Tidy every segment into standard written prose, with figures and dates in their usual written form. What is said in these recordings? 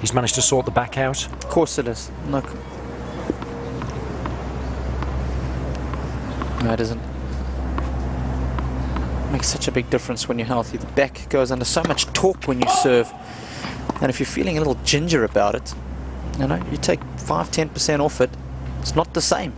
He's managed to sort the back out. Of course it is. Look. No, it isn't. Makes such a big difference when you're healthy. The back goes under so much torque when you serve. And if you're feeling a little ginger about it, you know, you take 5–10% off it, it's not the same.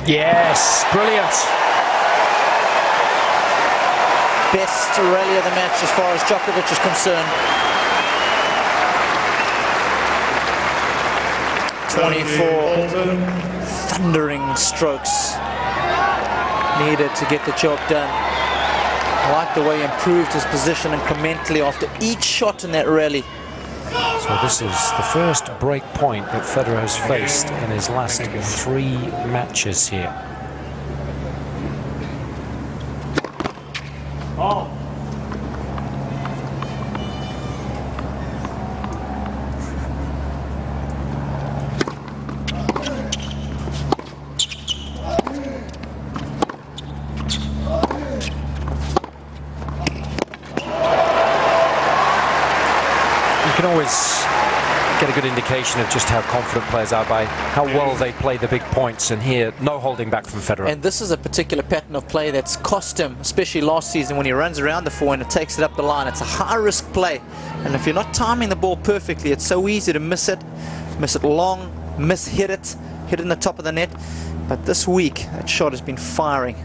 Yes, brilliant. Best rally of the match as far as Djokovic is concerned. 24 thundering strokes needed to get the job done. I like the way he improved his position incrementally after each shot in that rally. So this is the first break point that Federer has faced in his last 3 matches here. Oh. You can always get a good indication of just how confident players are by how well they play the big points, and here no holding back from Federer. And this is a particular pattern of play that's cost him, especially last season when he runs around the forehand and takes it up the line. It's a high risk play, and if you're not timing the ball perfectly, it's so easy to miss it long, hit it in the top of the net. But this week that shot has been firing.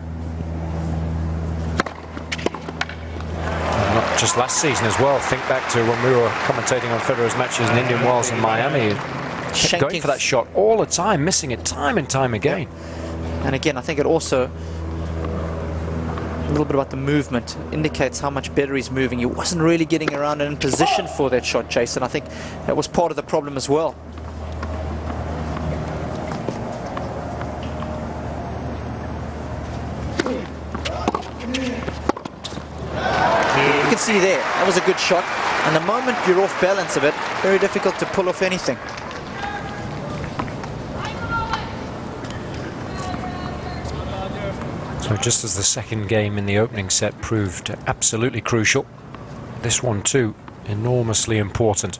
Not just last season as well. Think back to when we were commentating on Federer's matches in Indian Wells and Miami. Kept going for that shot all the time, missing it time and time again. Yeah. And again, I think it also, a little bit about the movement, indicates how much better he's moving. He wasn't really getting around and in position for that shot, Jason. I think that was part of the problem as well. You can see there, that was a good shot. And the moment you're off balance a bit, very difficult to pull off anything. So just as the second game in the opening set proved absolutely crucial, this one too, enormously important.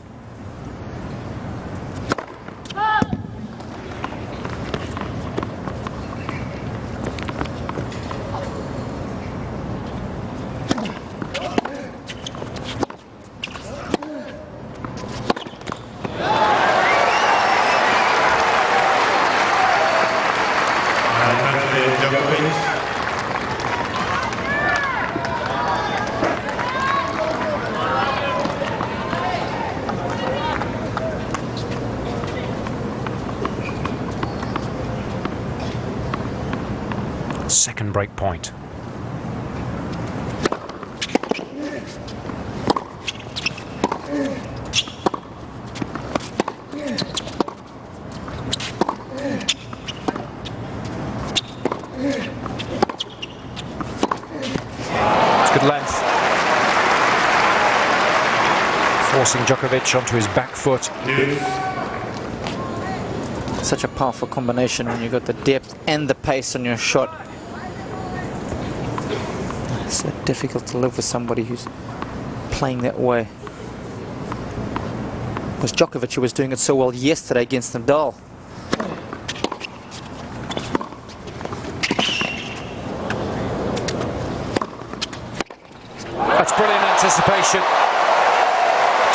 Second break point. It's good length. Forcing Djokovic onto his back foot. Such a powerful combination when you've got the depth and the pace on your shot. It's so difficult to live with somebody who's playing that way. It was Djokovic who was doing it so well yesterday against Nadal. That's brilliant anticipation.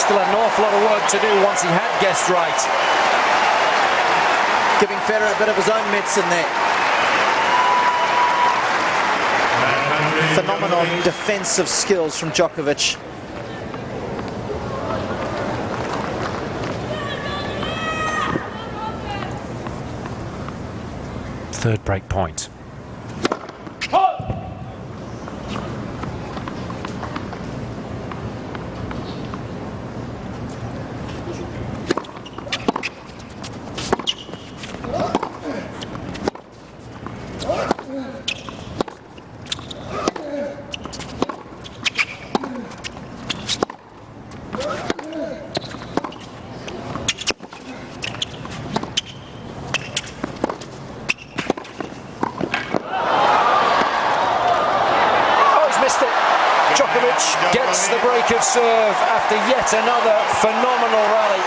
Still had an awful lot of work to do once he had guessed right. Giving Federer a bit of his own medicine there. Phenomenal defensive skills from Djokovic. Third break point. Djokovic gets the break of serve after yet another phenomenal rally.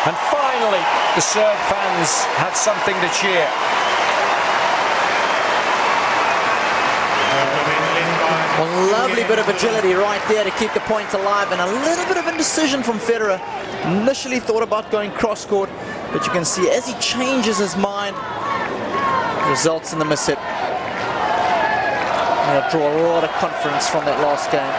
And finally, the Serb fans had something to cheer. A lovely bit of agility right there to keep the point alive, and a little bit of indecision from Federer. Initially thought about going cross-court, but you can see as he changes his mind, results in the miss hit. He'll draw a lot of confidence from that last game.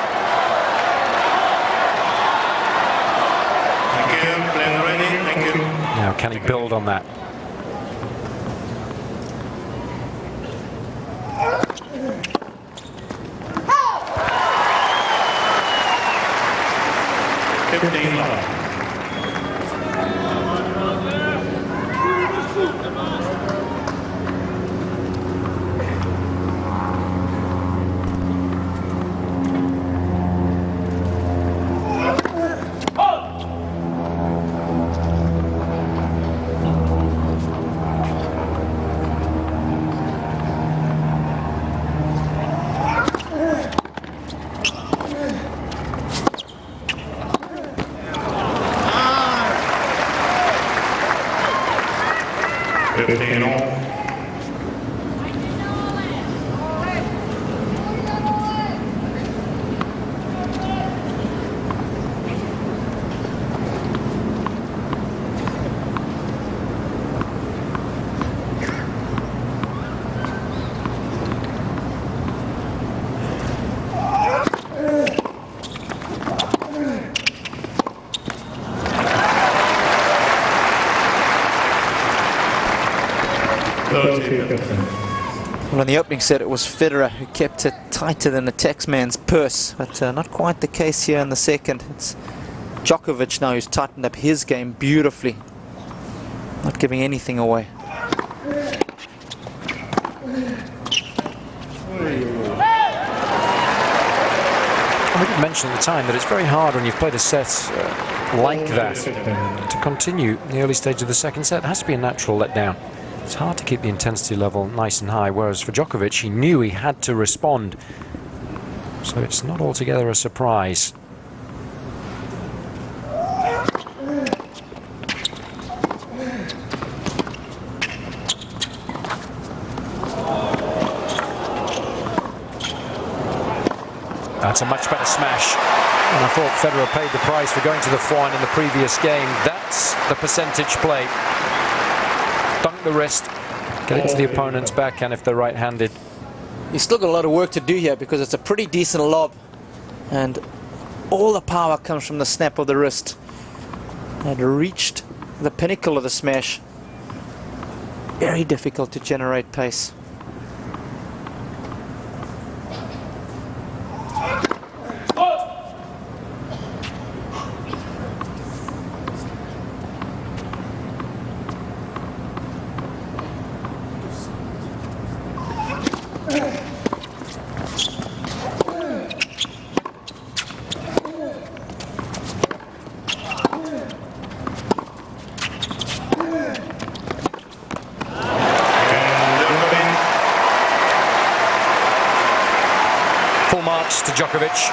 Thank you. Players ready. Thank you. Now, can he build on that? Well, in the opening set, it was Federer who kept it tighter than the taxman's purse, but not quite the case here in the second. It's Djokovic now who's tightened up his game beautifully, not giving anything away. I didn't mention at the time that it's very hard when you've played a set like that to continue in the early stage of the second set. It has to be a natural letdown. It's hard to keep the intensity level nice and high, whereas for Djokovic, he knew he had to respond. So it's not altogether a surprise. That's a much better smash. And I thought Federer paid the price for going to the foreign in the previous game. That's the percentage play. Dunk the wrist, get it to the opponent's backhand if they're right-handed. He's still got a lot of work to do here because it's a pretty decent lob, and all the power comes from the snap of the wrist. And reached the pinnacle of the smash. Very difficult to generate pace. To Djokovic.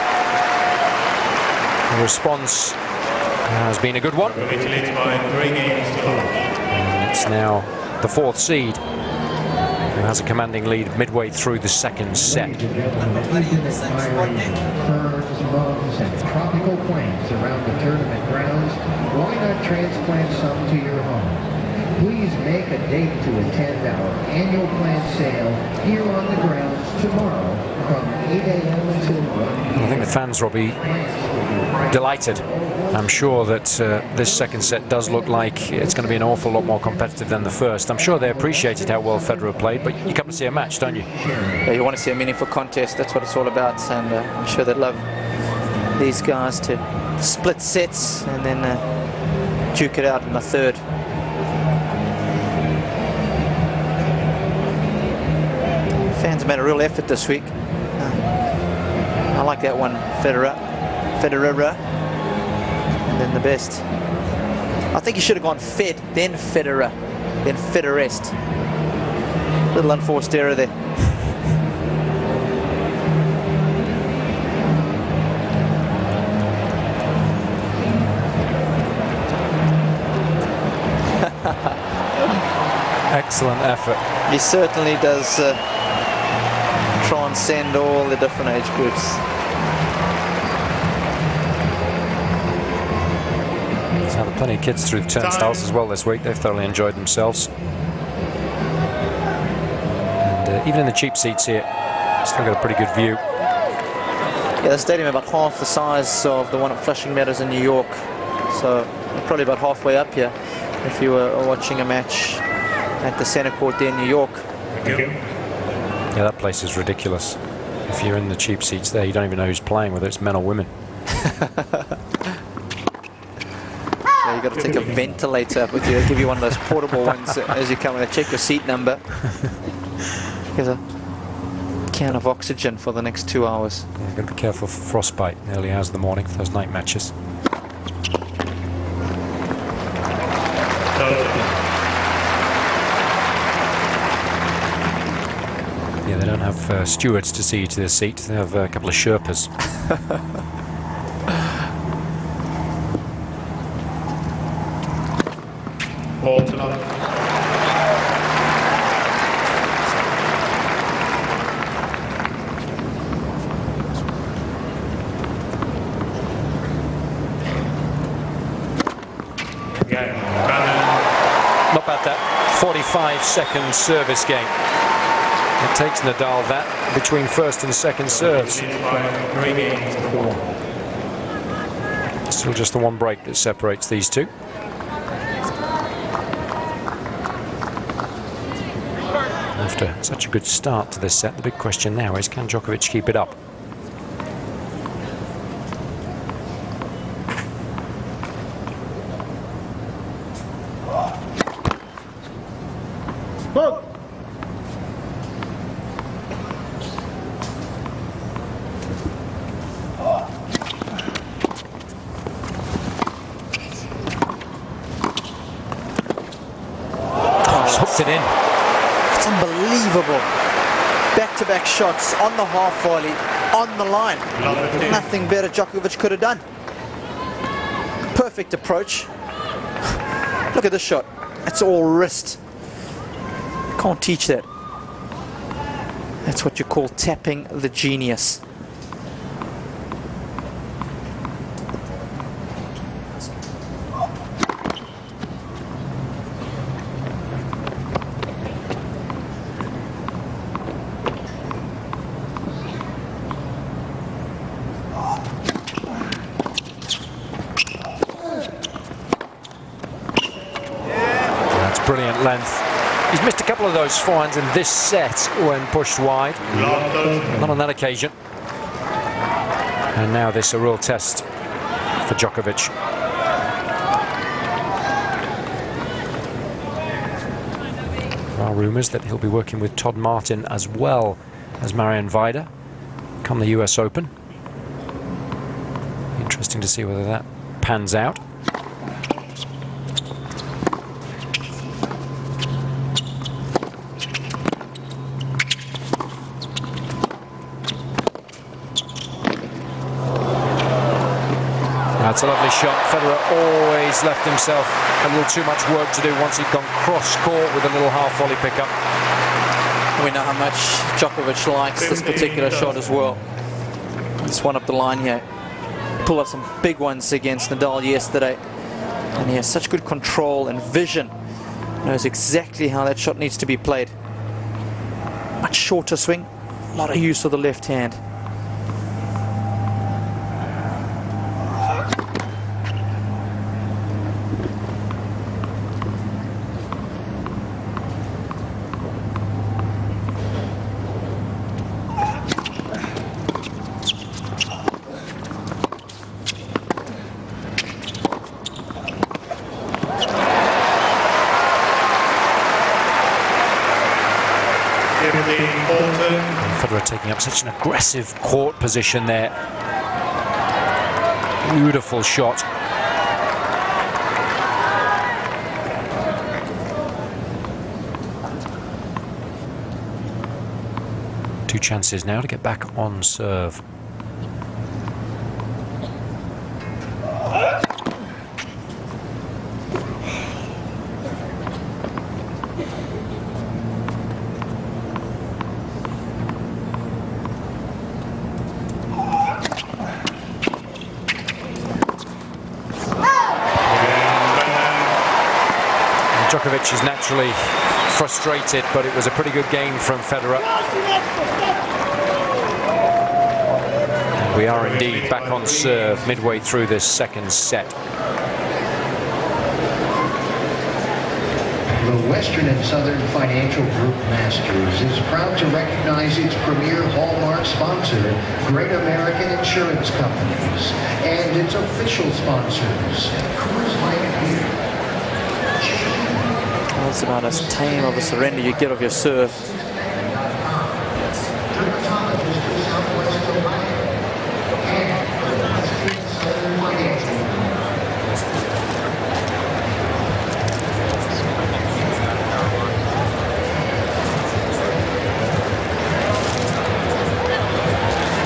The response has been a good one. And it's now the fourth seed who has a commanding lead midway through the second set. Tropical plants around the tournament grounds. Why not transplant some to your home? Please make a date to attend our annual plant sale here on the grounds tomorrow from 8 a.m. until 1 p.m. I think the fans will be delighted. I'm sure that this second set does look like it's going to be an awful lot more competitive than the first. I'm sure they appreciated how well Federer played, but you come to see a match, don't you? Yeah, you want to see a meaningful contest. That's what it's all about, and I'm sure they'd love these guys to split sets and then duke it out in the third. Fans made a real effort this week. I like that one, Federer. and then the best. I think he should have gone Fed, then Federer, then Federest. Little unforced error there. Excellent effort. He certainly does transcend all the different age groups. There's had plenty of kids through the turnstiles as well this week. They've thoroughly enjoyed themselves. And even in the cheap seats here, still got a pretty good view. Yeah, the stadium about half the size of the one at Flushing Meadows in New York. So probably about halfway up here if you were watching a match at the center court there in New York. Yeah, that place is ridiculous. If you're in the cheap seats there, you don't even know who's playing, whether it's men or women. So you've got to take a ventilator up with you. They'll give you one of those portable ones as you come in. They check your seat number. Here's a can of oxygen for the next 2 hours. Yeah, you've got to be careful for frostbite in the early hours of the morning for those night matches. Yeah, they don't have stewards to see you to their seat. They have a couple of Sherpas. Ball to love. Not bad, that 45-second service game. It takes Nadal that between first and second serves. 3 games to 4. Still just the one break that separates these two. After such a good start to this set, the big question now is, can Djokovic keep it up? Hooked it in. It's unbelievable. Back-to-back shots on the half volley, on the line. Nothing better Djokovic could have done. Perfect approach. Look at this shot. It's all wrist. You can't teach that. That's what you call tapping the genius. Brilliant length. He's missed a couple of those forehands in this set when pushed wide. Not on that occasion. And now this a real test for Djokovic. There are rumours that he'll be working with Todd Martin as well as Marian Vida come the US Open. Interesting to see whether that pans out. That's a lovely shot. Federer always left himself a little too much work to do once he'd gone cross-court with a little half-volley pickup. We know how much Djokovic likes this particular shot as well. This one up the line here. Pulled up some big ones against Nadal yesterday. And he has such good control and vision. Knows exactly how that shot needs to be played. Much shorter swing. A lot of use of the left hand. Federer taking up such an aggressive court position there. Beautiful shot. 2 chances now to get back on serve. Djokovic is naturally frustrated, but it was a pretty good game from Federer. And we are indeed back on serve midway through this second set. The Western and Southern Financial Group Masters is proud to recognize its premier hallmark sponsor, Great American Insurance Companies, and its official sponsors, Coors Light Beer. That's about as tame of a surrender you get of your serve.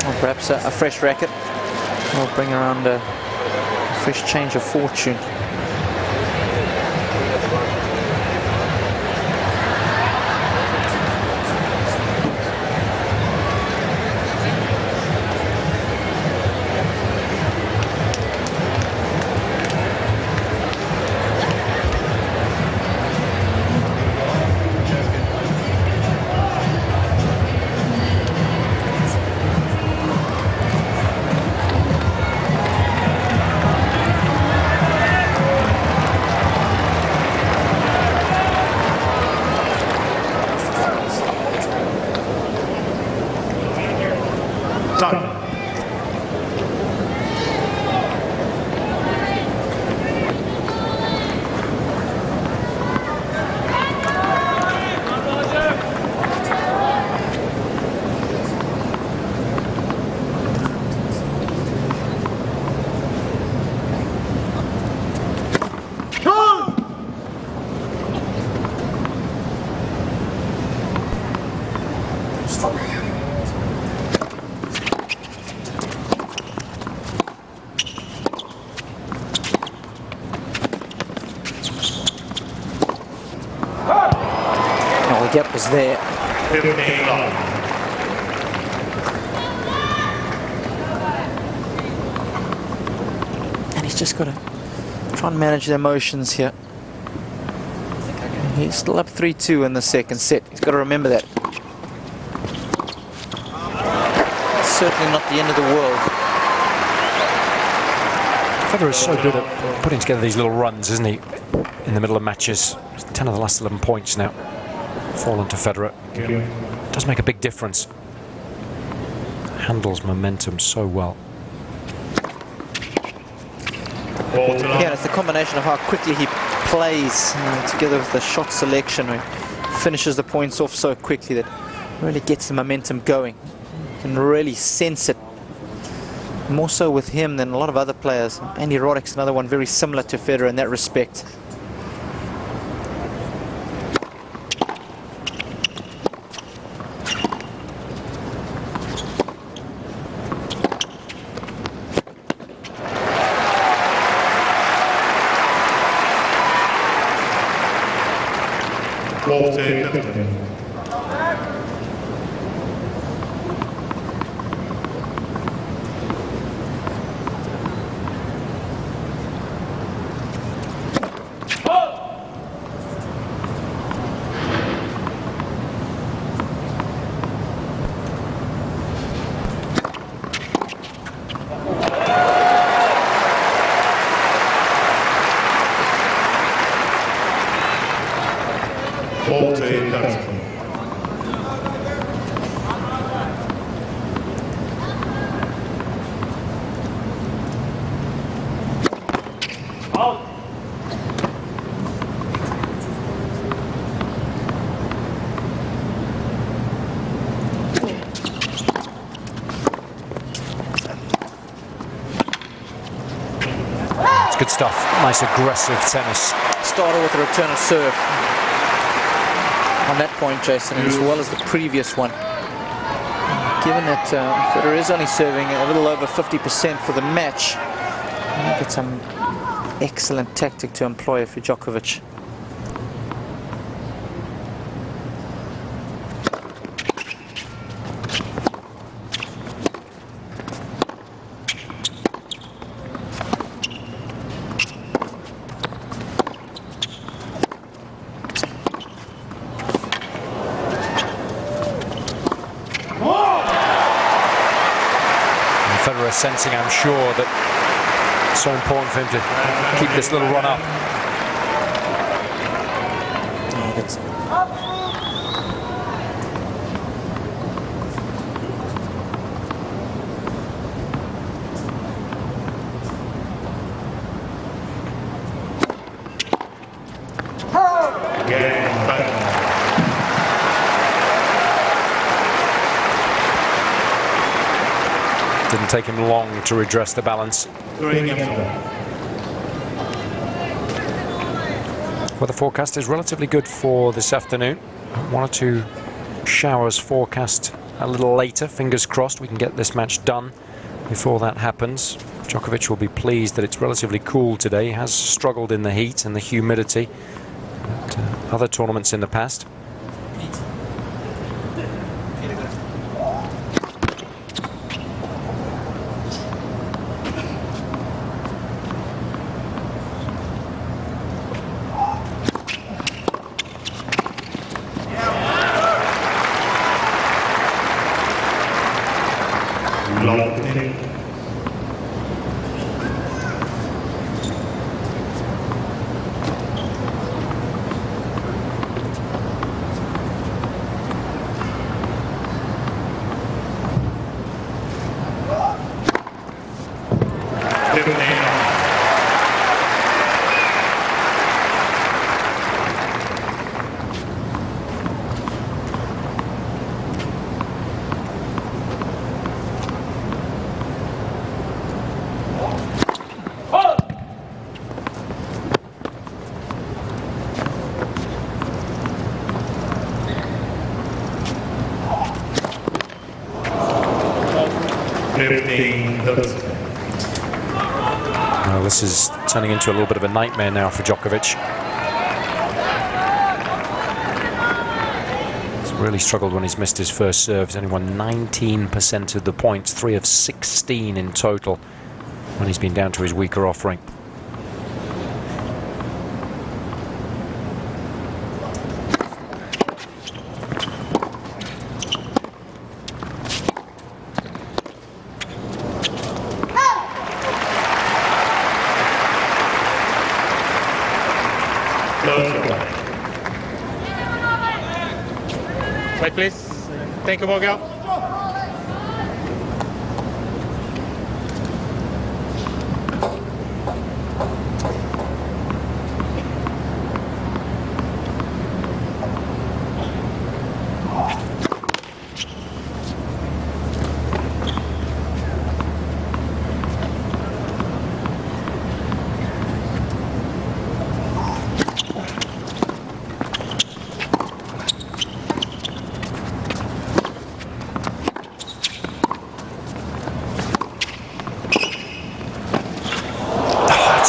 Or perhaps a fresh racket will bring around a fresh change of fortune. The gap was there. And he's just got to try and manage the emotions here. He's still up 3-2 in the second set. He's got to remember that. It's certainly not the end of the world. Federer is so good at putting together these little runs, isn't he? In the middle of matches. 10 of the last 11 points now fallen to Federer. Does make a big difference. Handles momentum so well. Yeah, it's the combination of how quickly he plays together with the shot selection, where he finishes the points off so quickly that really gets the momentum going. You can really sense it. More so with him than a lot of other players. Andy Roddick's another one very similar to Federer in that respect. Good stuff. Nice aggressive tennis. Started with a return of serve on that point, Jason, as well as the previous one. given that Federer is only serving a little over 50% for the match, I think it's an excellent tactic to employ for Djokovic. Federer sensing, I'm sure, that it's so important for him to keep this little run up. Yeah, that's Game 5. Didn't take him long to redress the balance. 3 games. Weather forecast is relatively good for this afternoon. 1 or 2 showers forecast a little later. Fingers crossed we can get this match done before that happens. Djokovic will be pleased that it's relatively cool today. He has struggled in the heat and the humidity at other tournaments in the past. Well, this is turning into a little bit of a nightmare now for Djokovic. He's really struggled when he's missed his first serve. He's only won 19% of the points, 3 of 16 in total when he's been down to his weaker offering. Wait, please. Thank you, Morgan.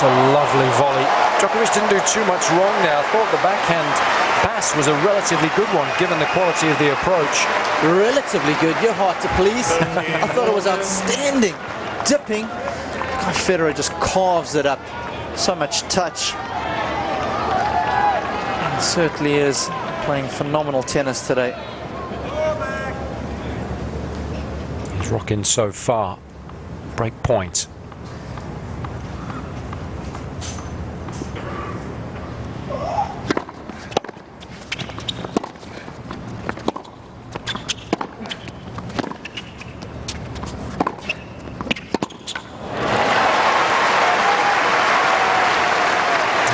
A lovely volley. Djokovic didn't do too much wrong there. I thought the backhand pass was a relatively good one given the quality of the approach. relatively good. You're hard to please. I thought it was outstanding. Dipping. God, Federer just carves it up. So much touch. And certainly is playing phenomenal tennis today. He's rocking so far. Break point.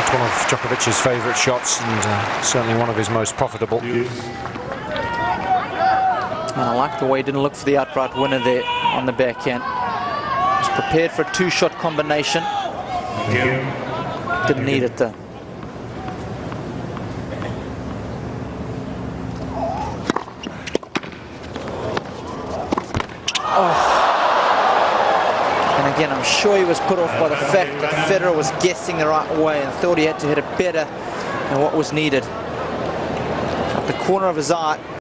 One of Djokovic's favourite shots and certainly one of his most profitable. And I like the way he didn't look for the outright winner there on the backhand. He was prepared for a two-shot combination. Didn't need it though. And again, I'm sure he was put off by the fact that Federer was guessing the right way and thought he had to hit it better than what was needed. At the corner of his eye.